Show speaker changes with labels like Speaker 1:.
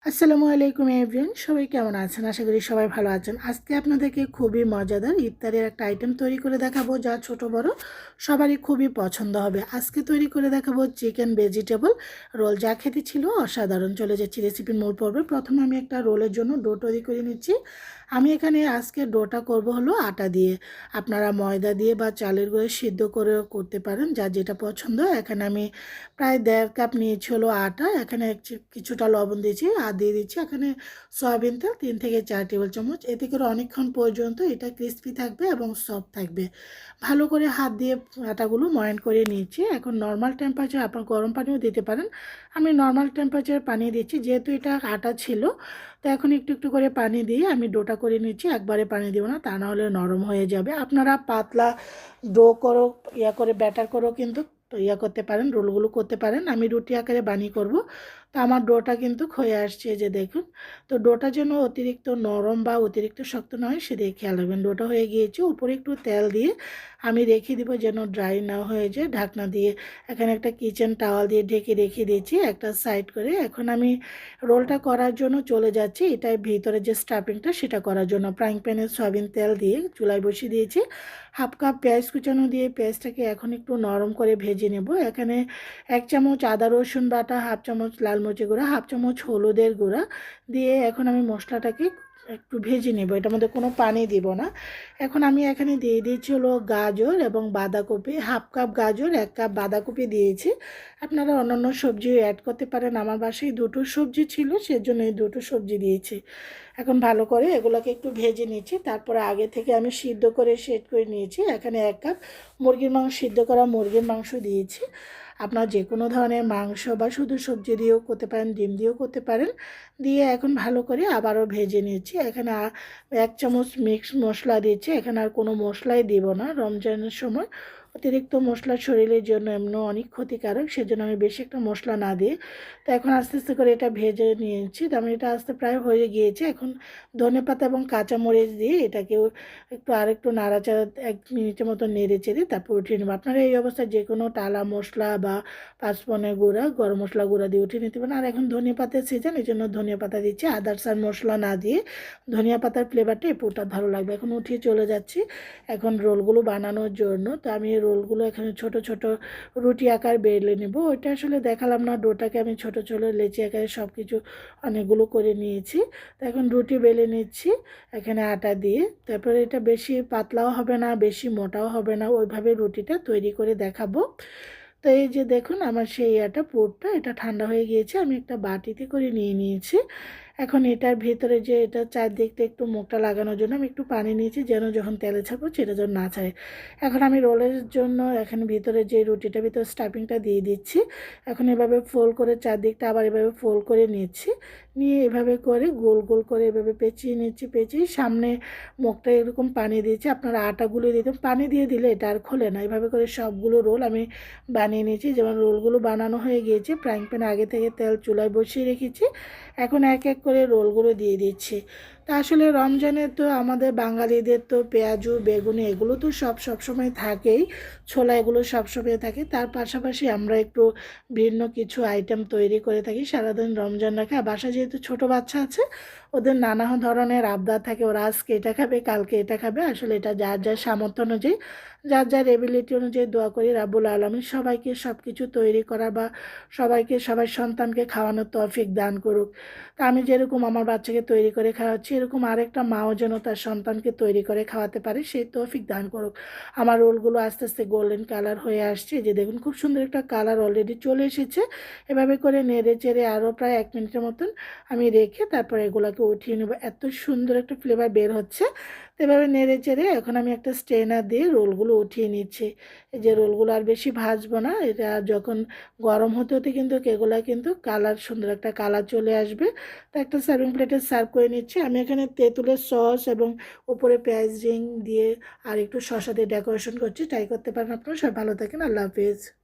Speaker 1: আসসালামু আলাইকুম এভরিওয়ান, সবাই কেমন আছেন? আশা করি সবাই ভালো আছেন। আজকে আপনাদেরকে খুবই মজাদার ইফতারের একটা আইটেম তৈরি করে দেখাবো, যা ছোট বড় সবারই খুবই পছন্দ হবে। আজকে তৈরি করে দেখাবো চিকেন ভেজিটেবল রোল, যা খেতে ছিল অসাধারণ। চলে যাচ্ছি রেসিপির মূল পর্বে। প্রথমে আমি একটা রোলের জন্য ডো তৈরি করে নিচ্ছি। আমি এখানে আজকে ডোটা করব হলো আটা দিয়ে। আপনারা ময়দা দিয়ে বা চালের গুঁড়ো সিদ্ধ করেও করতে পারেন, যার যেটা পছন্দ। এখানে আমি প্রায় 1.5 কাপ নিয়েছি হলো আটা। এখানে কিছুটা লবণ দিয়েছি আর দিয়ে দিচ্ছি এখানে সয়াবিন তেল 3 থেকে 4 টেবিল চামচ। এতে করে অনেকক্ষণ পর্যন্ত এটা ক্রিস্পি থাকবে এবং সফট থাকবে। ভালো করে হাত দিয়ে আটাগুলো ময়ান করে নিয়েছি। এখন নর্মাল টেম্পারেচার, আপনার গরম পানিও দিতে পারেন। আমি নর্মাল টেম্পারেচার পানি দিচ্ছি, যেহেতু এটা আটা ছিল। তো এখন একটু একটু করে পানি দিয়ে আমি ডোটা করে নিচ্ছি। একবারে পানি দেবো না, তা নাহলে নরম হয়ে যাবে। আপনারা পাতলা ডো করো, করে ব্যাটার করো কিন্তু করতে পারেন, রোলগুলো করতে পারেন। আমি রুটি আকারে বানিয়ে করব। তো আমার ডোটা কিন্তু হয়ে আসছে, যে দেখুন। তো ডোটা যেন অতিরিক্ত নরম বা অতিরিক্ত শক্ত নয়, সেদিকে খেয়াল রাখবেন। ডোটা হয়ে গিয়েছে, উপরে একটু তেল দিয়ে আমি রেখে দিব যেন ড্রাই না হয়ে যায়। ঢাকনা দিয়ে এখানে একটা কিচেন টাওয়াল দিয়ে ঢেকে রেখে দিয়েছি একটা সাইড করে। এখন আমি রোলটা করার জন্য চলে যাচ্ছি। এটার ভিতরে যে স্টাফিংটা সেটা করার জন্য ফ্রাইং প্যানে সয়াবিন তেল দিয়ে চুলায় বসিয়ে দিয়েছি। 1/2 কাপ পেঁয়াজ কুচানো দিয়ে পেঁয়াজটাকে এখন একটু নরম করে ভেজে নেব। এখানে 1 চামচ আদা রসুন বাটা, 1/2 চামচ লাল মরিচের গুঁড়া, 1/2 চামচ হলুদের গুঁড়া দিয়ে এখন আমি মশলাটাকে একটু ভেজে নেব। এটার মধ্যে কোনো পানি দিব না। এখন আমি এখানে দিয়ে দিয়েছি হলো গাজর এবং বাঁধাকপি। 1/2 কাপ গাজর, 1 কাপ বাঁধাকপি দিয়েছি। আপনারা অন্যান্য সবজিও অ্যাড করতে পারেন। আমার বাসায় দুটো সবজি ছিল, সেজন্য এই দুটো সবজি দিয়েছি। এখন ভালো করে এগুলোকে একটু ভেজে নিচ্ছি। তারপরে আগে থেকে আমি সিদ্ধ করে সেট করে নিয়েছি। এখানে 1 কাপ মুরগির মাংস, সিদ্ধ করা মুরগির মাংস দিয়েছি। আপনার যে কোনো ধরনের মাংস বা শুধু সবজি দিয়েও করতে পারেন, ডিম দিয়েও করতে পারেন। দিয়ে এখন ভালো করে আবারও ভেজে নিচ্ছি। এখানে 1 চামচ মিক্স মশলা দিচ্ছি। এখানে আর কোনো মশলাই দিব না। রমজানের সময় অতিরিক্ত মশলা শরীরের জন্য এমনি অনেক ক্ষতিকারক, সেজন্য আমি বেশি একটা মশলা না দিয়ে। তো এখন আস্তে আস্তে করে এটা ভেজে নিয়েছি। তো আমি এটা আস্তে প্রায় হয়ে গিয়েছে। এখন ধনেপাতা এবং কাঁচামরিচ দিয়ে এটাকেও একটু আরেকটু নাড়াচাড়া 1 মিনিটের মতো নেড়ে চেড়ে তারপর উঠিয়ে নেব। আপনারা এই অবস্থায় যে কোনো টালা মশলা বা পাঁচফোড়নের গুঁড়া, গরম মশলা গুঁড়া দিয়ে উঠিয়ে নিতে পারেন। আর এখন ধনিয়া পাতার সিজন, এই জন্য ধনিয়া পাতা দিচ্ছি। আদার্স আর মশলা না দিয়ে ধনিয়া পাতার ফ্লেভারটা এই পুরোটা ভালো লাগবে। এখন উঠিয়ে চলে যাচ্ছি এখন রোলগুলো বানানোর জন্য। তো আমি এই রোলগুলো এখানে ছোট ছোট রুটি আকার বেলে নেব। ওইটা আসলে দেখালাম না। ডোটাকে আমি ছোট ছোট লেচি আকারে সব কিছু অনেকগুলো করে নিয়েছি। তো এখন রুটি বেলে নিচ্ছি এখানে আটা দিয়ে। তারপরে এটা বেশি পাতলাও হবে না, বেশি মোটাও হবে না, ওইভাবে রুটিটা তৈরি করে দেখাবো। তো এই যে দেখুন আমার সেই পুরটা এটা ঠান্ডা হয়ে গিয়েছে। আমি একটা বাটিতে করে নিয়ে নিয়েছি। এখন এটার ভেতরে যে এটা চারদিকটা একটু মুখটা লাগানোর জন্য আমি একটু পানি নিয়েছি, যেন যখন তেলে ছাড়বো সেটা যেন না ছাড়ে। এখন আমি রোলের জন্য এখানে ভিতরে যে রুটিটার ভিতরে স্টাফিংটা দিয়ে দিচ্ছি। এখন এভাবে ফোল্ড করে চারদিকটা আবার এভাবে ফোল্ড করে নিচ্ছি। নিয়ে এভাবে করে গোল গোল করে এভাবে পেঁচিয়ে নিচ্ছি। পেঁচিয়ে সামনে মুখটা এরকম পানি দিয়েছি। আপনারা আটাগুলো দিতে, পানি দিয়ে দিলে এটা আর খোলে না। এভাবে করে সবগুলো রোল আমি বানিয়ে নিয়েছি। যেমন রোলগুলো বানানো হয়ে গিয়েছে, ফ্রাইং প্যানে আগে থেকে তেল চুলায় বসিয়ে রেখেছি। এখন এক এক করে রোলগুলো দিয়ে দিচ্ছি। তা আসলে রমজানে তো আমাদের বাঙালিদের তো পেঁয়াজু বেগুনি এগুলো তো সবসময় থাকেই। ছোলা এগুলো সবসময় থাকে। তার পাশাপাশি আমরা একটু ভিন্ন কিছু আইটেম তৈরি করে থাকি সারাদিন রমজান রাখে। আর বাসায় যেহেতু ছোটো বাচ্চা আছে, ওদের নানা ধরনের আবদার থাকে। ওরা আজকে এটা খাবে, কালকে এটা খাবে। আসলে এটা যার যার সামর্থ্য অনুযায়ী, যার যার এবিলিটি অনুযায়ী দোয়া করি রাব্বুল আলামিন সবাইকে সব কিছু তৈরি করা বা সবাইকে সবার সন্তানকে খাওয়ানোর তৌফিক দান করুক। তা আমি যেরকম আমার বাচ্চাকে তৈরি করে খাওয়াচ্ছি, এরকম আরেকটা মাও যেন তার সন্তানকে তৈরি করে খাওয়াতে পারে, সেই তৌফিক দান করুক। আমার রোলগুলো আস্তে আস্তে গোল্ডেন কালার হয়ে আসছে। এই যে দেখুন খুব সুন্দর একটা কালার অলরেডি চলে এসেছে। এভাবে করে নেড়ে চেড়ে আরও প্রায় 1 মিনিটের মতন আমি রেখে তারপরে এগুলোকে উঠিয়ে নেব। এত সুন্দর একটা ফ্লেভার বের হচ্ছে। তো এভাবে নেড়ে চেড়ে এখন আমি একটা স্ট্রেনার দিয়ে রোলগুলো উঠিয়ে নিচ্ছি। এই যে রোলগুলো আর বেশি ভাজবো না। এটা যখন গরম হতে হতে কিন্তু এগুলো কিন্তু কালার, সুন্দর একটা কালার চলে আসবে। তো একটা সার্ভিং প্লেটে সার্ভ করে নিচ্ছি। আমি এখানে তেঁতুলের সস এবং উপরে পেঁয়াজ রিং দিয়ে আর একটু শসা দিয়ে ডেকোরেশন করছি। ট্রাই করতে পারেন আপনারা। সবাই ভালো থাকেন। আল্লাহ হাফিজ।